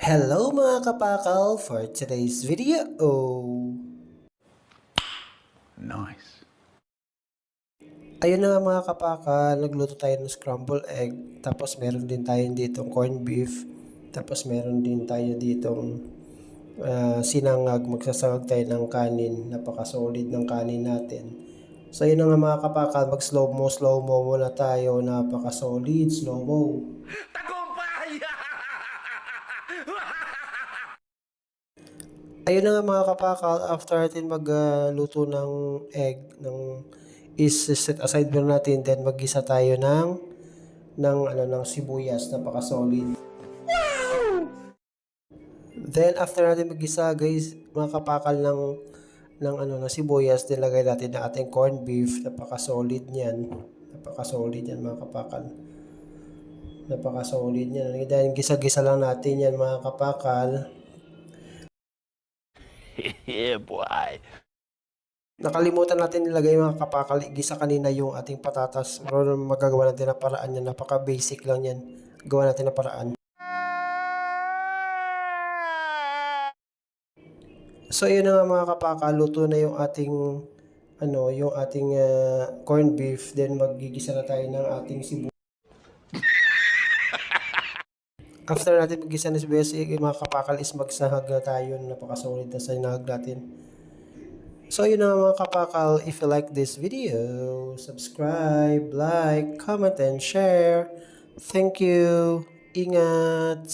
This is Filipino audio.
Hello mga kapakal for today's video. Nice. Ayun na nga mga kapakal, nagluto tayo ng scramble egg. Tapos meron din tayo ditong corned beef. Tapos meron din tayo ditong sinangag. Magsasangag tayo ng kanin. Napaka-solid ng kanin natin. So yun na nga mga kapakal, mag-slow mo muna tayo. Napaka-solid, slow mo. Ayun na nga mga kapakal, after natin magluto ng egg, set aside muna natin, then mag-gisa tayo ng sibuyas, napaka-solid. Then after natin mag-gisa guys, mga kapakal ng sibuyas, then lagay natin ng ating corned beef, napaka-solid niyan. Napaka-solid yan mga kapakal. Napaka-solid niyan. Then gisa-gisa lang natin yan mga kapakal. Yeah, boy. Nakalimutan natin nilagay mga kapakal, gisa kanina yung ating patatas. Pero magagawa natin na paraan yan. Napaka-basic lang yan. Gawa natin na paraan. So yun na nga mga kapakal, luto na yung ating corned beef. Then magigisa na tayo ng ating sibuyas. After natin magisa ng sibuyas, mga kapakal is magsahag na tayo. Napaka-solid na sinahag natin. So yun na mga kapakal, if you like this video, subscribe, like, comment, and share. Thank you. Ingat.